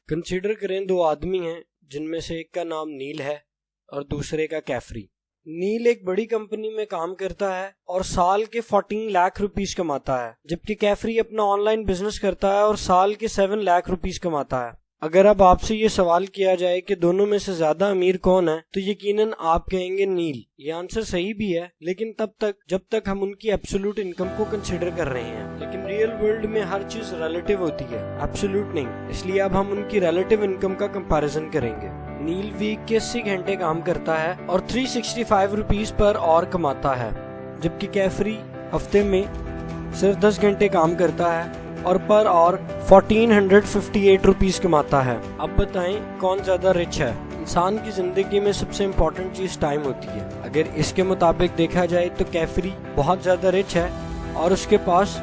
Consider کریں دو آدمی ہیں جن میں سے ایک کا نام نیل ہے اور دوسرے کا کیفری۔ نیل ایک بڑی کمپنی میں کام کرتا ہے اور سال کے 14 لاکھ روپیز کماتا ہے، جبکہ کیفری اپنا آن لائن بزنس کرتا ہے اور سال کے 7 لاکھ روپیز کماتا ہے۔ اگر اب آپ سے یہ سوال کیا جائے کہ دونوں میں سے زیادہ امیر کون ہے تو یقیناً آپ کہیں گے نیل۔ یہ آنسر صحیح بھی ہے، لیکن تب تک جب تک ہم ان کی ایبسولوٹ انکم کو کنسیڈر کر رہے ہیں۔ لیکن ریئل ورلڈ میں ہر چیز ریلیٹیو ہوتی ہے، ایبسولوٹ نہیں، اس لیے اب ہم ان کی ریلیٹیو انکم کا کمپیریزن کریں گے۔ نیل ویک کے 80 گھنٹے کام کرتا ہے اور 365 روپیز پر آور کماتا ہے، جبکہ کیفری ہفتے میں صرف 10 گھنٹے کام کرتا ہے اور پر آور 1458 روپیز کماتا ہے۔ اب بتائیں کون زیادہ رچ ہے؟ انسان کی زندگی میں سب سے امپورٹنٹ چیز ٹائم ہوتی ہے۔ اگر اس کے مطابق دیکھا جائے تو کیفری بہت زیادہ رچ ہے اور اس کے پاس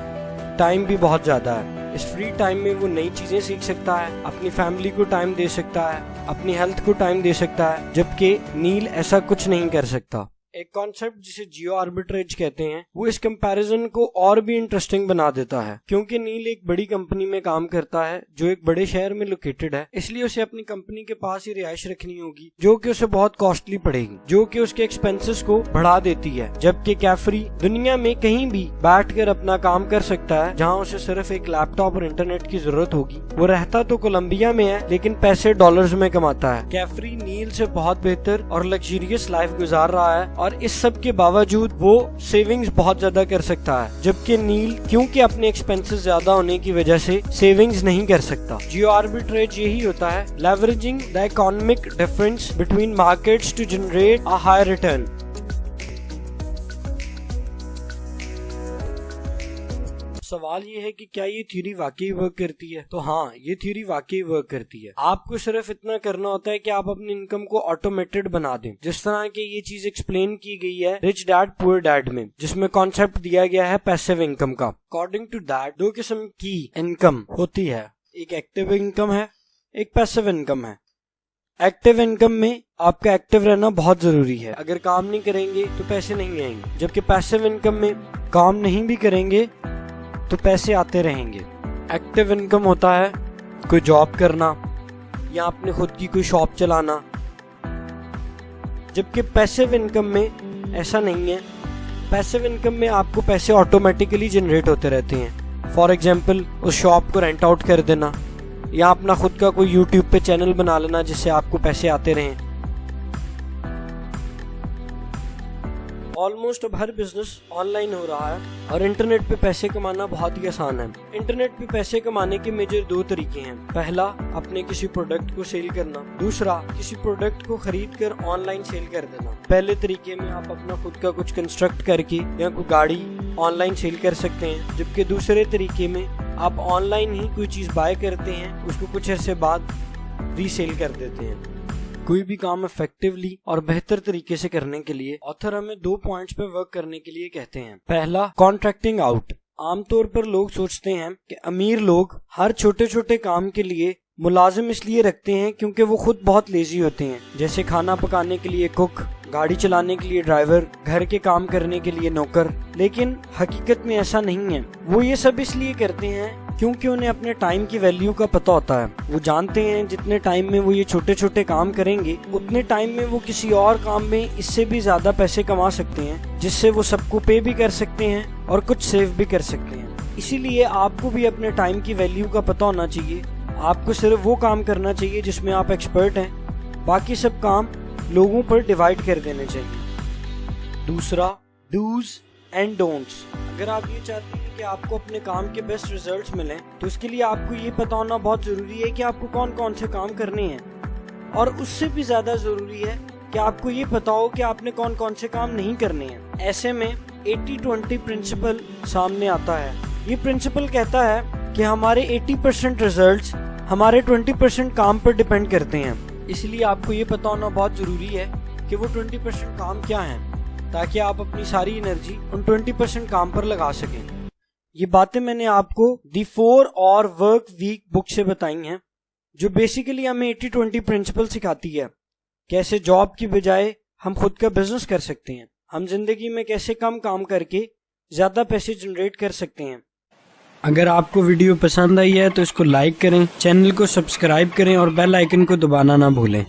ٹائم بھی بہت زیادہ ہے۔ اس فری ٹائم میں وہ نئی چیزیں سیکھ سکتا ہے، اپنی فیملی کو ٹائم دے سکتا ہے، اپنی ہیلتھ کو ٹائم دے سکتا ہے، جبکہ نیل ایسا کچھ نہیں کر سکتا۔ ایک کانسیپٹ جسے جیو آربیٹریج کہتے ہیں وہ اس کمپیریزن کو اور بھی انٹرسٹنگ بنا دیتا ہے، کیونکہ نیل ایک بڑی کمپنی میں کام کرتا ہے جو ایک بڑے شہر میں لوکیٹڈ ہے، اس لیے اسے اپنی کمپنی کے پاس ہی رہائش رکھنی ہوگی جو کہ اسے بہت کاسٹلی پڑے گی، جو کہ اس کے ایکسپینسز کو بڑھا دیتی ہے۔ جبکہ کیفری دنیا میں کہیں بھی بیٹھ کر اپنا کام کر سکتا ہے، جہاں اسے صرف ایک لیپ ٹاپ اور انٹرنیٹ کی ضرورت ہوگی۔ وہ رہتا تو کولمبیا میں ہے لیکن پیسے ڈالرز میں کماتا ہے۔ کیفری نیل سے بہت بہتر اور لگژریس لائف گزار رہا ہے اور اس سب کے باوجود وہ سیونگز بہت زیادہ کر سکتا ہے، جبکہ نیل کیونکہ اپنے ایکسپینسز زیادہ ہونے کی وجہ سے سیونگز نہیں کر سکتا۔ جیو آربیٹریج یہی ہوتا ہے، leveraging the economic difference between markets to generate a high return. سوال یہ ہے کہ کیا یہ تھیوری واقعی ورک کرتی ہے؟ تو ہاں، یہ تھیوری واقعی ورک کرتی ہے۔ آپ کو صرف اتنا کرنا ہوتا ہے کہ آپ اپنی انکم کو آٹومیٹڈ بنا دیں، جس طرح کہ یہ چیز ایکسپلین کی گئی ہے رچ ڈیڈ پور ڈیڈ میں، جس میں کانسیپٹ دیا گیا ہے پیسیو انکم کا۔ اکارڈنگ ٹو دیٹ دو قسم کی انکم ہوتی ہے، ایک ایکٹیو انکم ہے، ایک پیسیو انکم ہے۔ ایکٹیو انکم میں آپ کا ایکٹیو رہنا بہت ضروری ہے، اگر کام نہیں کریں گے تو پیسے نہیں آئیں گے، جبکہ پیسیو انکم میں کام نہیں بھی کریں گے تو پیسے آتے رہیں گے۔ ایکٹیو انکم ہوتا ہے کوئی جاب کرنا یا اپنے خود کی کوئی شاپ چلانا، جبکہ پیسیو انکم میں ایسا نہیں ہے۔ پیسیو انکم میں آپ کو پیسے آٹومیٹیکلی جنریٹ ہوتے رہتے ہیں، فار ایگزامپل اس شاپ کو رینٹ آؤٹ کر دینا یا اپنا خود کا کوئی یوٹیوب پہ چینل بنا لینا جس سے آپ کو پیسے آتے رہیں۔ آلموسٹ اب ہر بزنس آن لائن ہو رہا ہے اور انٹرنیٹ پہ پیسے کمانا بہت ہی آسان ہے۔ انٹرنیٹ پہ پیسے کمانے کے میجر دو طریقے ہیں، پہلا اپنے کسی پروڈکٹ کو سیل کرنا، دوسرا کسی پروڈکٹ کو خرید کر آن لائن سیل کر دینا۔ پہلے طریقے میں آپ اپنا خود کا کچھ کنسٹرکٹ کر کے یا کوئی گاڑی آن لائن سیل کر سکتے ہیں، جبکہ دوسرے طریقے میں آپ آن لائن ہی کوئی چیز بائی کرتے ہیں، اس کو کچھ عرصے بعد ری سیل کر دیتے ہیں۔ کوئی بھی کام افیکٹولی اور بہتر طریقے سے کرنے کے لیے آتھر ہمیں دو پوائنٹس پہ ورک کرنے کے لیے کہتے ہیں۔ پہلا، کانٹریکٹنگ آؤٹ۔ عام طور پر لوگ سوچتے ہیں کہ امیر لوگ ہر چھوٹے چھوٹے کام کے لیے ملازم اس لیے رکھتے ہیں کیونکہ وہ خود بہت لیزی ہوتے ہیں، جیسے کھانا پکانے کے لیے کک، گاڑی چلانے کے لیے ڈرائیور، گھر کے کام کرنے کے لیے نوکر۔ لیکن حقیقت میں ایسا نہیں ہے، وہ یہ سب اس لیے کرتے ہیں کیونکہ انہیں اپنے ٹائم کی ویلیو کا پتہ ہوتا ہے۔ وہ جانتے ہیں جتنے ٹائم میں وہ یہ چھوٹے چھوٹے کام کریں گے اتنے ٹائم میں وہ کسی اور کام میں اس سے بھی زیادہ پیسے کما سکتے ہیں، جس سے وہ سب کو پے بھی کر سکتے ہیں اور کچھ سیو بھی کر سکتے ہیں۔ اسی لیے آپ کو بھی اپنے ٹائم کی ویلیو کا پتہ ہونا چاہیے۔ آپ کو صرف وہ کام کرنا چاہیے جس میں آپ ایکسپرٹ ہیں، باقی سب کام لوگوں پر ڈیوائیڈ کر دینے چاہیے۔ دوسرا، ڈوز اینڈ ڈونٹس۔ اگر آپ یہ چاہتے ہیں کہ آپ کو اپنے کام کے بیسٹ ریزلٹس ملیں تو اس کے لیے آپ کو یہ پتہ ہونا بہت ضروری ہے کہ آپ کو کون کون سے کام کرنے ہیں، اور اس سے بھی زیادہ ضروری ہے کہ آپ کو یہ پتہ ہو کہ آپ نے کون کون سے کام نہیں کرنے ہیں۔ ایسے میں 80-20 پرنسپل سامنے آتا ہے۔ یہ پرنسپل کہتا ہے کہ ہمارے 80% ریزلٹس ہمارے 20% کام پر ڈیپینڈ کرتے ہیں، اس لیے آپ کو یہ پتہ ہونا بہت ضروری ہے کہ وہ 20% کام کیا ہیں، تاکہ آپ اپنی ساری انرجی ان 20% کام پر لگا سکیں۔ یہ باتیں میں نے آپ کو دی 4 اور ورک ویک بک سے بتائی ہیں، جو بیسیکلی ہمیں 80-20 پرنسپل سکھاتی ہے، کیسے جاب کی بجائے ہم خود کا بزنس کر سکتے ہیں، ہم زندگی میں کیسے کم کام کر کے زیادہ پیسے جنریٹ کر سکتے ہیں۔ اگر آپ کو ویڈیو پسند آئی ہے تو اس کو لائک کریں، چینل کو سبسکرائب کریں اور بیل آئیکن کو دبانا نہ بھولیں۔